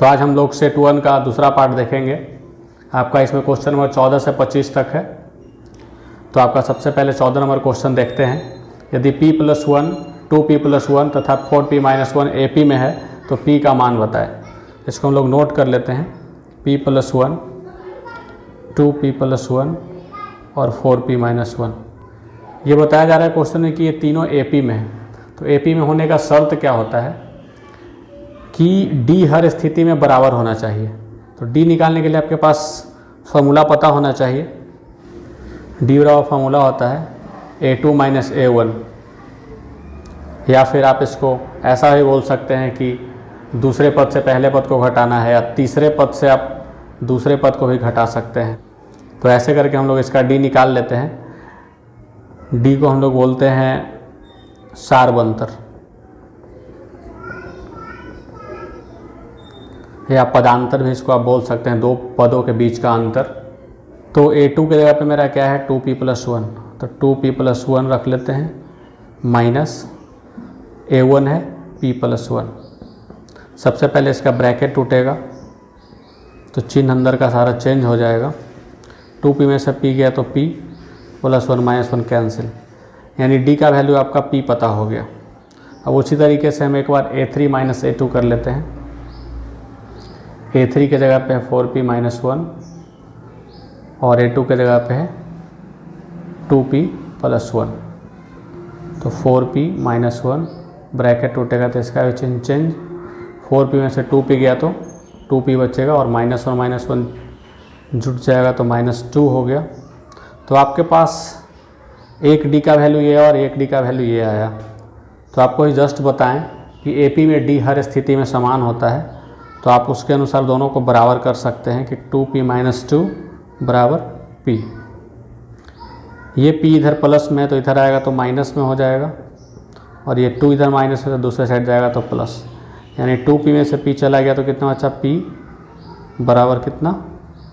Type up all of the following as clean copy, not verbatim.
तो आज हम लोग सेट 1 का दूसरा पार्ट देखेंगे। आपका इसमें क्वेश्चन नंबर 14 से 25 तक है। तो आपका सबसे पहले 14 नंबर क्वेश्चन देखते हैं। यदि p+1 2p+1 तथा 4p-1 AP में है तो p का मान बताएं। इसको हम लोग नोट कर लेते हैं। p+1 2p+1 और 4p-1 ये बताया जा रहा है क्वेश्चन में कि ये तीनों AP में है। तो AP में होने का शर्त क्या होता है कि D हर स्थिति में बराबर होना चाहिए। तो D निकालने के लिए आपके पास फॉर्मूला पता होना चाहिए। D बराबर फॉर्मूला होता है A2 - A1, या फिर आप इसको ऐसा भी बोल सकते हैं कि दूसरे पद से पहले पद को घटाना है, या तीसरे पद से आप दूसरे पद को भी घटा सकते हैं। तो ऐसे करके हम लोग इसका D निकाल लेते हैं। D को हम लोग बोलते हैं सार्वंतर या पदांतर भी इसको आप बोल सकते हैं, दो पदों के बीच का अंतर। तो A2 के जगह पे मेरा क्या है 2p+1, तो 2p+1 रख लेते हैं, माइनस A1 है p+1। सबसे पहले इसका ब्रैकेट टूटेगा तो चिन्ह अंदर का सारा चेंज हो जाएगा। 2p में से p गया तो p+1 -1 कैंसिल, यानी D का वैल्यू आपका p पता हो गया। अब उसी तरीके से हम एक बार A3 - A2 कर लेते हैं। A3 के जगह पे है 4p-1 और A2 के जगह पे है 2p+1। तो 4p-1 ब्रैकेट टूटेगा तो इसका भी चिन्ह चेंज। 4p में से 2p गया तो 2p बचेगा और -1 जुट जाएगा तो -2 हो गया। तो आपके पास एक D का वैल्यू ये और एक D का वैल्यू ये आया। तो आपको ही जस्ट बताएं कि AP में D हर स्थिति में समान होता है, तो आप उसके अनुसार दोनों को बराबर कर सकते हैं कि 2p-2 बराबर p। ये p इधर प्लस में है तो इधर आएगा तो माइनस में हो जाएगा, और ये 2 इधर माइनस में तो दूसरे साइड जाएगा तो प्लस, यानी 2p में से p चला गया तो कितना बचा p बराबर कितना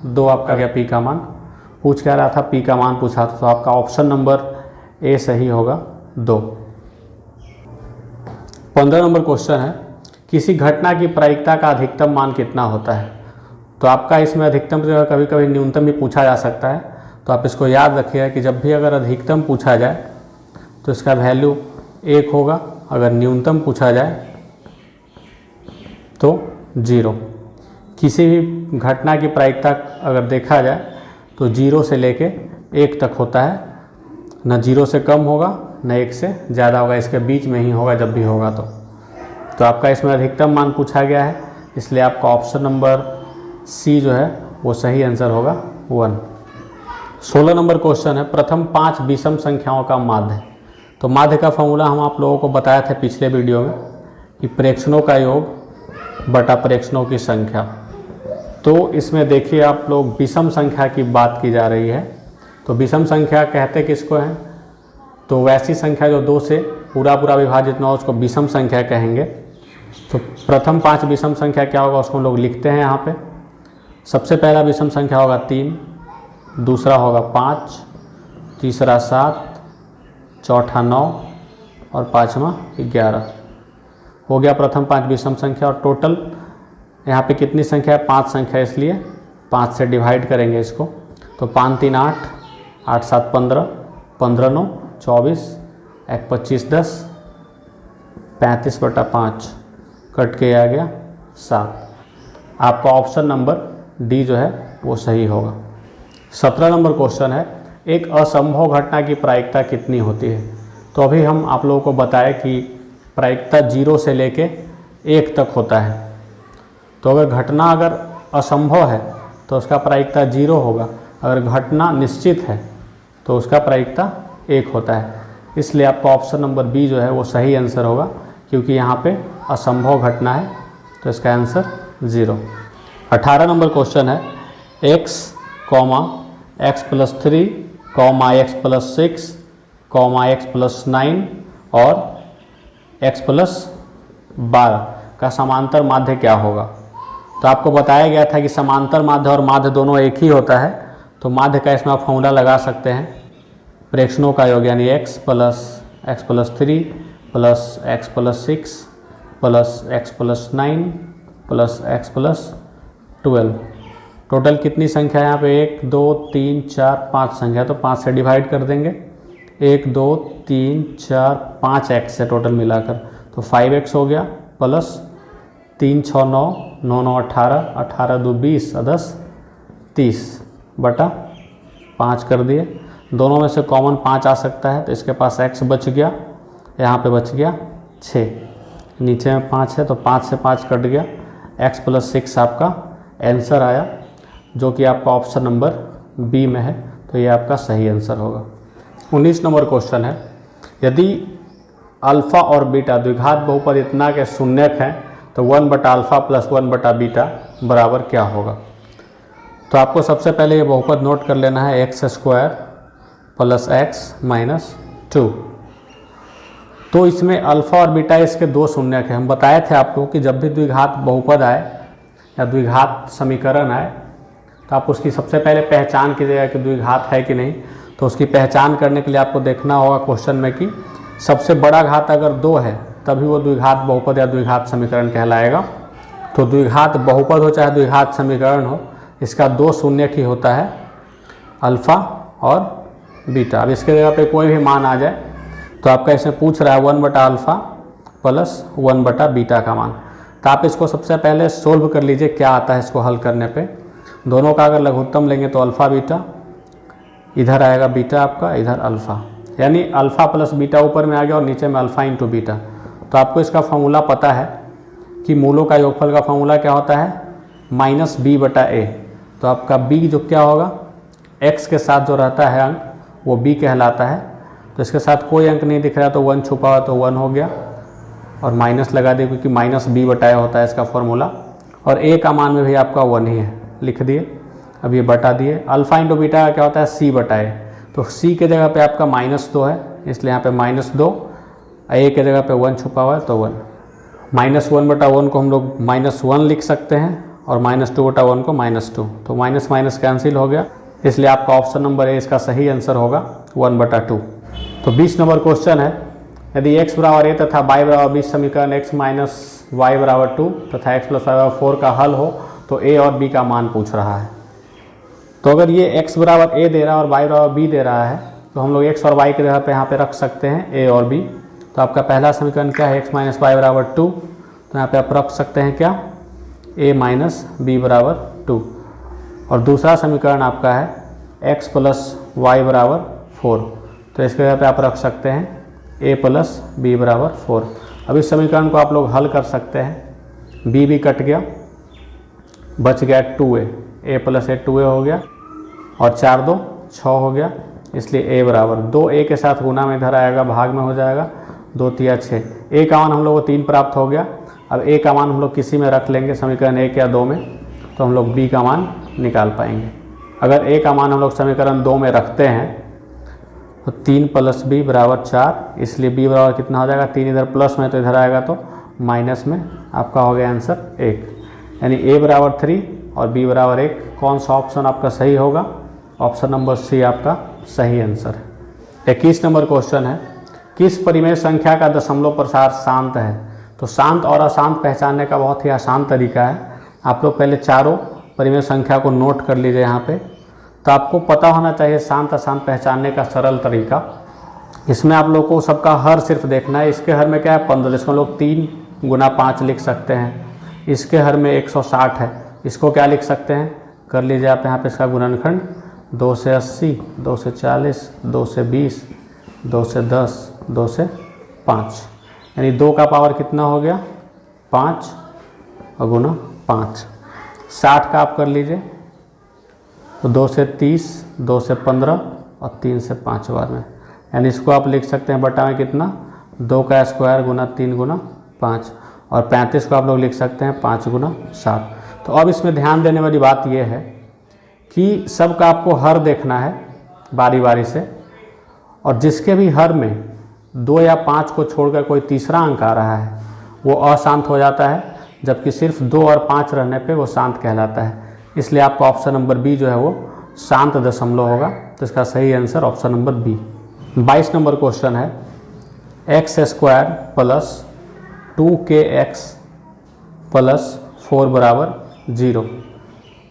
2 आपका गया p का मान। पूछ क्या रहा था, p का मान पूछा था, तो आपका ऑप्शन नंबर A सही होगा 2। 15 नंबर क्वेश्चन है, किसी घटना की प्रायिकता का अधिकतम मान कितना होता है। तो आपका इसमें अधिकतम की जगह कभी कभी न्यूनतम भी पूछा जा सकता है। तो आप इसको याद रखिएगा कि जब भी अगर अधिकतम पूछा जाए तो इसका वैल्यू 1 होगा, अगर न्यूनतम पूछा जाए तो 0। किसी भी घटना की प्रायिकता अगर देखा जाए तो 0 से लेके 1 तक होता है, न 0 से कम होगा न 1 से ज़्यादा होगा, इसके बीच में ही होगा जब भी होगा। तो आपका इसमें अधिकतम मान पूछा गया है, इसलिए आपका ऑप्शन नंबर C जो है वो सही आंसर होगा 1। 16 नंबर क्वेश्चन है, प्रथम 5 विषम संख्याओं का माध्य। तो माध्य का फॉर्मूला हम आप लोगों को बताए थे पिछले वीडियो में कि प्रेक्षणों का योग बटा प्रेक्षणों की संख्या। तो इसमें देखिए आप लोग विषम संख्या की बात की जा रही है। तो विषम संख्या कहते किसको हैं, तो वैसी संख्या जो 2 से पूरा विभाजित ना हो उसको विषम संख्या कहेंगे। तो प्रथम 5 विषम संख्या क्या होगा उसको हम लोग लिखते हैं यहाँ पे। सबसे पहला विषम संख्या होगा 3, दूसरा होगा 5, तीसरा 7, चौथा 9 और पाँचवा 11। हो गया प्रथम 5 विषम संख्या। और टोटल यहाँ पे कितनी संख्या है, 5 संख्या, इसलिए 5 से डिवाइड करेंगे इसको। तो 5 3 8, 8 7 15, 15 9 24, 1 25 10, 35/5 कट के आ गया 7। आपका ऑप्शन नंबर D जो है वो सही होगा। 17 नंबर क्वेश्चन है, एक असंभव घटना की प्रायिकता कितनी होती है। तो अभी हम आप लोगों को बताएं कि प्रायिकता 0 से लेके 1 तक होता है। तो अगर घटना अगर असंभव है तो उसका प्रायिकता 0 होगा, अगर घटना निश्चित है तो उसका प्रायिकता 1 होता है। इसलिए आपका ऑप्शन नंबर B जो है वो सही आंसर होगा, क्योंकि यहाँ पे असंभव घटना है, तो इसका आंसर 0। 18 नंबर क्वेश्चन है, x, x+3, x+6, x+9 और x+12 का समांतर माध्य क्या होगा। तो आपको बताया गया था कि समांतर माध्य और माध्य दोनों एक ही होता है। तो माध्य का इसमें आप फॉर्मूला लगा सकते हैं, प्रेक्षणों का योग, यानी x + x+3 + x+6 + x+9 plus x plus 12। Total कितनी संख्या है यहाँ पे? 1 2 3 4 5 संख्या, तो 5 से डिवाइड कर देंगे। 1 2 3 4 5 एक्स है टोटल मिलाकर, तो 5x हो गया प्लस 3 6 9 9 9 18 18 2 20 10 30 बटा 5 कर दिए। दोनों में से कॉमन 5 आ सकता है, तो इसके पास x बच गया, यहाँ पे बच गया 6, नीचे में 5 है तो 5 से 5 कट गया। x प्लस 6 आपका आंसर आया, जो कि आपका ऑप्शन नंबर बी में है, तो ये आपका सही आंसर होगा। 19 नंबर क्वेश्चन है, यदि अल्फ़ा और बीटा द्विघात बहुपद इतना के शून्यक हैं तो 1 बटा अल्फ़ा प्लस 1 बटा बीटा बराबर क्या होगा? तो आपको सबसे पहले ये बहुपद नोट कर लेना है, X square plus x minus 2। तो इसमें अल्फ़ा और बीटा इसके दो शून्यक हैं। हम बताए थे आपको कि जब भी द्विघात बहुपद आए या द्विघात समीकरण आए तो आप उसकी सबसे पहले पहचान कीजिएगा कि द्विघात है कि नहीं। तो उसकी पहचान करने के लिए आपको देखना होगा क्वेश्चन में कि सबसे बड़ा घात अगर 2 है तभी वो द्विघात बहुपद या द्विघात समीकरण कहलाएगा। तो द्विघात बहुपद हो चाहे द्विघात समीकरण हो, इसका दो शून्यक ही होता है, अल्फ़ा और बीटा। अब इसके जगह पे कोई भी मान आ जाए तो आपका इसमें पूछ रहा है 1 बटा अल्फ़ा प्लस 1 बटा बीटा का मान, तो आप इसको सबसे पहले सोल्व कर लीजिए क्या आता है इसको हल करने पे। दोनों का अगर लघुत्तम लेंगे तो अल्फ़ा बीटा, इधर आएगा बीटा आपका, इधर अल्फ़ा, यानी अल्फ़ा प्लस बीटा ऊपर में आ गया और नीचे में अल्फ़ा इंटू बीटा। तो आपको इसका फॉर्मूला पता है कि मूलों का योगफल का फॉर्मूला क्या होता है, माइनस बी बटा ए। तो आपका बी जो क्या होगा, एक्स के साथ जो रहता है अंक वो बी कहलाता है। तो इसके साथ कोई अंक नहीं दिख रहा तो 1 छुपा हुआ तो 1 हो गया, और माइनस लगा दिए क्योंकि माइनस बी बटा ए होता है इसका फॉर्मूला, और ए का मान में भी आपका 1 ही है, लिख दिए। अब ये बटा दिए, अल्फ़ा इंटू बीटा का क्या होता है, सी बटा ए। तो सी के जगह पे आपका -2 है, इसलिए यहाँ पे -2, ए के जगह पे 1 छुपा हुआ है तो 1। -1 बटा 1 को हम लोग -1 लिख सकते हैं, और -2 बटा 1 को -2, तो माइनस माइनस कैंसिल हो गया, इसलिए आपका ऑप्शन नंबर ए इसका सही आंसर होगा 1 बटा 2। तो 20 नंबर क्वेश्चन है, यदि x बराबर a तथा y बराबर b समीकरण x माइनस वाई बराबर 2 तथा x प्लस वाई बराबर 4 का हल हो तो a और b का मान पूछ रहा है। तो अगर ये x बराबर a दे रहा है और y बराबर b दे रहा है तो हम लोग x और y की जगह पे यहाँ पे रख सकते हैं a और b। तो आपका पहला समीकरण क्या है, x माइनस वाई बराबर 2, तो यहाँ पे आप रख सकते हैं क्या, a माइनस बी बराबर 2। और दूसरा समीकरण आपका है x प्लस वाई बराबर 4, तो इसके जगह पे आप रख सकते हैं a प्लस बी बराबर 4। अब इस समीकरण को आप लोग हल कर सकते हैं, b भी कट गया, बच गया 2a, a plus a 2a हो गया, और 4 2 6 हो गया, इसलिए a बराबर 2a के साथ गुना में इधर आएगा, भाग में हो जाएगा, 2 3 6। a का मान हम लोग को 3 प्राप्त हो गया। अब a का मान हम लोग किसी में रख लेंगे, समीकरण 1 या 2 में, तो हम लोग b का मान निकाल पाएंगे। अगर a का मान हम लोग समीकरण 2 में रखते हैं तो 3 प्लस b बराबर 4, इसलिए b बराबर कितना हो जाएगा, 3 इधर प्लस में तो इधर आएगा तो माइनस में, आपका हो गया आंसर 1, यानी a बराबर 3 और b बराबर 1। कौन सा ऑप्शन आपका सही होगा, ऑप्शन नंबर सी आपका सही आंसर है। 21 नंबर क्वेश्चन है, किस परिमेय संख्या का दशमलव प्रसार शांत है? तो शांत और अशांत पहचानने का बहुत ही आसान तरीका है। आप लोग पहले चारों परिमेय संख्या को नोट कर लीजिए यहाँ पे, तो आपको पता होना चाहिए शांत अशांत पहचानने का सरल तरीका। इसमें आप लोग को सबका हर सिर्फ देखना है। इसके हर में क्या है 15, इसको लोग 3 गुना 5 लिख सकते हैं। इसके हर में 160 है, इसको क्या लिख सकते हैं, कर लीजिए आप यहाँ पे इसका गुणनखंड, 2 से 80, 2 से 40, 2 से 20, 2 से 10, 2 से 5, यानी 2 का पावर कितना हो गया 5 और गुना 5। 60 का आप कर लीजिए तो 2 से 30, 2 से 15 और 3 से 5 बार में, यानी इसको आप लिख सकते हैं बटा में कितना, 2 का स्क्वायर गुना 3 गुना 5, और 35 को आप लोग लिख सकते हैं 5 गुना 7। तो अब इसमें ध्यान देने वाली बात यह है कि सबका आपको हर देखना है बारी बारी से, और जिसके भी हर में 2 या 5 को छोड़कर कोई तीसरा अंक आ रहा है वो अशांत हो जाता है, जबकि सिर्फ 2 और 5 रहने पे वो शांत कहलाता है। इसलिए आपका ऑप्शन नंबर बी जो है वो शांत दशमलव होगा, तो इसका सही answer option number B. 22 number question है, X square plus 2kx plus 4 बराबर 0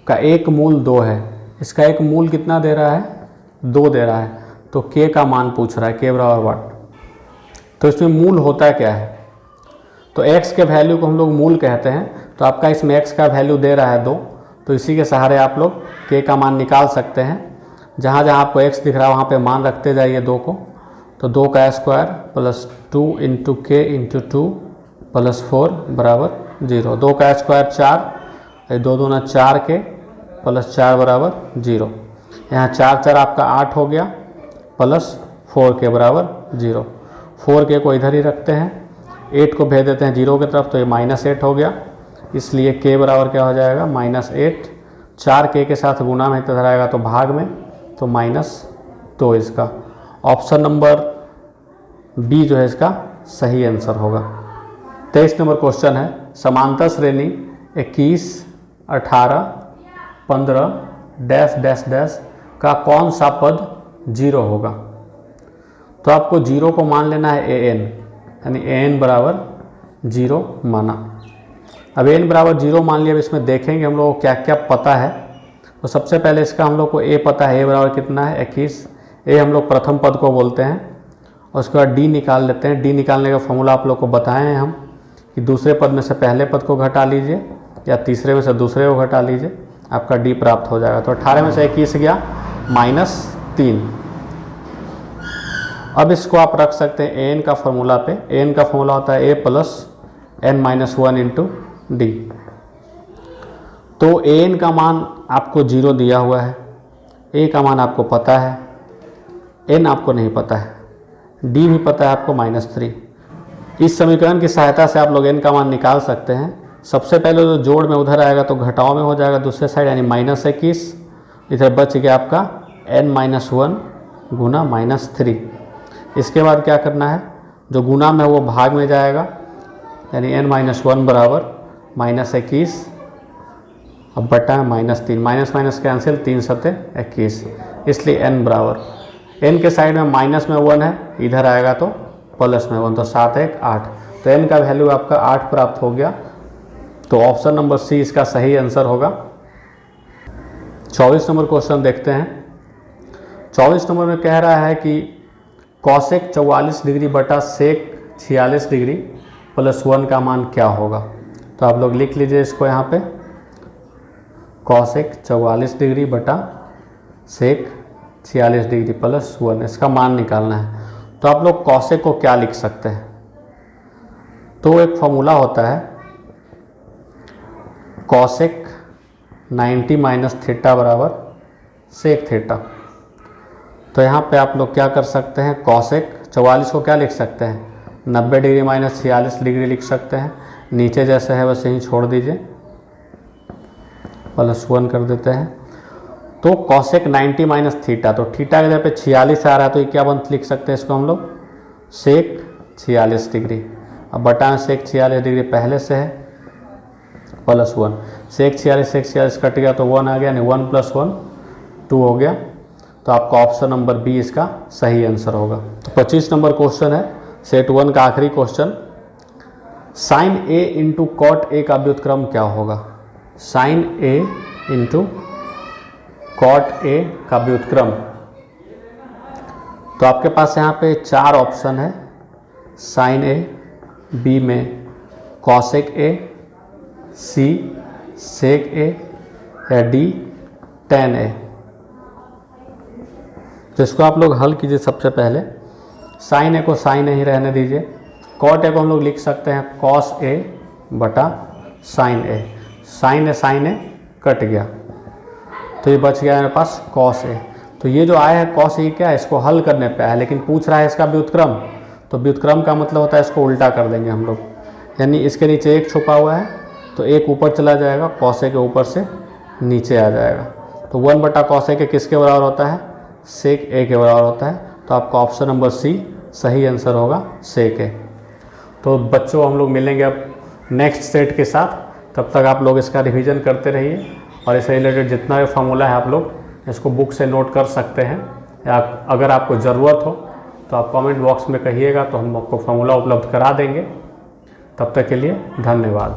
का एक मूल 2 है। इसका एक मूल कितना दे रहा है? 2 दे रहा है। तो k का मान पूछ रहा है, k बराबर वाट। तो इसमें मूल होता क्या है? तो x के वैल्यू को हम लोग मूल कहते हैं। तो आपका इसमें x का वैल्यू दे रहा है 2, तो इसी के सहारे आप लोग k का मान निकाल सकते हैं। जहाँ जहाँ आपको x दिख रहा है वहाँ पे मान रखते जाइए 2 को। तो 2 का square plus 2 into k into 2 plus 4 बराबर 0। 2 का स्क्वायर 4, 2 दूना 4k प्लस 4 बराबर 0। यहाँ 4 4 आपका 8 हो गया प्लस 4k बराबर 0। 4k को इधर ही रखते हैं, 8 को भेज देते हैं 0 की तरफ, तो ये -8 हो गया। इसलिए k बराबर क्या हो जाएगा? -8। 4k के साथ गुना में इधर आएगा तो भाग में, तो -2 इसका ऑप्शन नंबर बी जो है इसका सही आंसर होगा। 23 नंबर क्वेश्चन है, समांतर श्रेणी 21, 18, 15 डैश डैश डैश का कौन सा पद 0 होगा? तो आपको 0 को मान लेना है an, यानी an बराबर 0 माना। अब n बराबर 0 मान लिया। अब इसमें देखेंगे हम लोग को क्या क्या पता है। तो सबसे पहले इसका हम लोग को a पता है, a बराबर कितना है? 21। a हम लोग प्रथम पद को बोलते हैं। और उसके बाद d निकाल लेते हैं। d निकालने का फॉर्मूला आप लोग को बताए हैं हम कि दूसरे पद में से पहले पद को घटा लीजिए या तीसरे में से दूसरे को घटा लीजिए, आपका d प्राप्त हो जाएगा। तो 18 में से 21 गया -3। अब इसको आप रख सकते हैं an का फॉर्मूला पे। an का फॉर्मूला होता है a plus n-1 into D. तो an का मान आपको 0 दिया हुआ है, a का मान आपको पता है, n आपको नहीं पता है, d भी पता है आपको -3। इस समीकरण की सहायता से आप लोग n का मान निकाल सकते हैं। सबसे पहले जो जोड़ में उधर आएगा तो घटाव में हो जाएगा दूसरे साइड, यानी -21। इधर बच गया आपका n-1 गुना -3। इसके बाद क्या करना है? जो गुना में वो भाग में जाएगा, यानी n-1 बराबर -21 अब बटा -3। माइनस माइनस कैंसिल, 3 सते 21। इसलिए n बराबर, n के साइड में माइनस में 1 है, इधर आएगा तो प्लस में 1, तो 7 1 8। तो n का वैल्यू आपका 8 प्राप्त हो गया। तो ऑप्शन नंबर सी इसका सही आंसर होगा। 24 नंबर क्वेश्चन देखते हैं। 24 नंबर में कह रहा है कि कॉसेक 44 डिग्री बटा सेक 46 डिग्री प्लस 1 का मान क्या होगा? तो आप लोग लिख लीजिए इसको यहाँ पे, कॉसेक 44 डिग्री बटा सेक 46 डिग्री प्लस 1, इसका मान निकालना है। तो आप लोग कॉसेक को क्या लिख सकते हैं? तो एक फॉर्मूला होता है कॉसेक 90 माइनस थीटा बराबर सेक थीटा। तो यहाँ पे आप लोग क्या कर सकते हैं? कॉसेक 44 को क्या लिख सकते हैं? 90 डिग्री माइनस 46 डिग्री लिख सकते हैं। नीचे जैसे है वैसे ही छोड़ दीजिए, प्लस 1 कर देते हैं। तो कॉसेक 90 माइनस थीटा, तो थीटा के जगह पे 46 आ रहा है, तो ये क्या लिख सकते हैं इसको हम लोग? सेक 46 डिग्री। अब बटा सेक 46 डिग्री पहले से है, प्लस 1। सेक 46 कट गया तो 1 आ गया, यानी 1 + 1 2 हो गया। तो आपका ऑप्शन नंबर बी इसका सही आंसर होगा। तो 25 नंबर क्वेश्चन है, सेट 1 का आखिरी question. Sine A into cot A का व्युत्क्रम क्या होगा? Sine A into cot A का व्युत्क्रम। तो आपके पास यहाँ पे 4 ऑप्शन है, साइन ए, बी में कॉसेक ए, सी सेक ए, या डी टेन ए। तो इसको आप लोग हल कीजिए। सबसे पहले साइन ए को साइन ए ही रहने दीजिए। कॉट ए को हम लोग लिख सकते हैं कॉस ए बटा साइन ए। साइन ए कट गया, तो ये बच गया मेरे पास कॉस ए। तो ये जो आया है कॉस ए क्या है? इसको हल करने पे है, लेकिन पूछ रहा है इसका व्युत्क्रम। तो व्युत्क्रम का मतलब होता है इसको उल्टा कर देंगे हम लोग, यानी इसके नीचे एक छुपा हुआ है तो एक ऊपर चला जाएगा, कॉस ए के ऊपर से नीचे आ जाएगा। तो 1 बटा कॉस ए के किसके बराबर होता है? सेक ए के बराबर होता है। तो आपका ऑप्शन नंबर सी सही आंसर होगा, सेक ए। तो बच्चों हम लोग मिलेंगे अब नेक्स्ट सेट के साथ, तब तक आप लोग इसका रिवीजन करते रहिए और इससे रिलेटेड जितना भी फार्मूला है आप लोग इसको बुक से नोट कर सकते हैं, या अगर आपको ज़रूरत हो तो आप कमेंट बॉक्स में कहिएगा तो हम आपको फार्मूला उपलब्ध करा देंगे। तब तक के लिए धन्यवाद।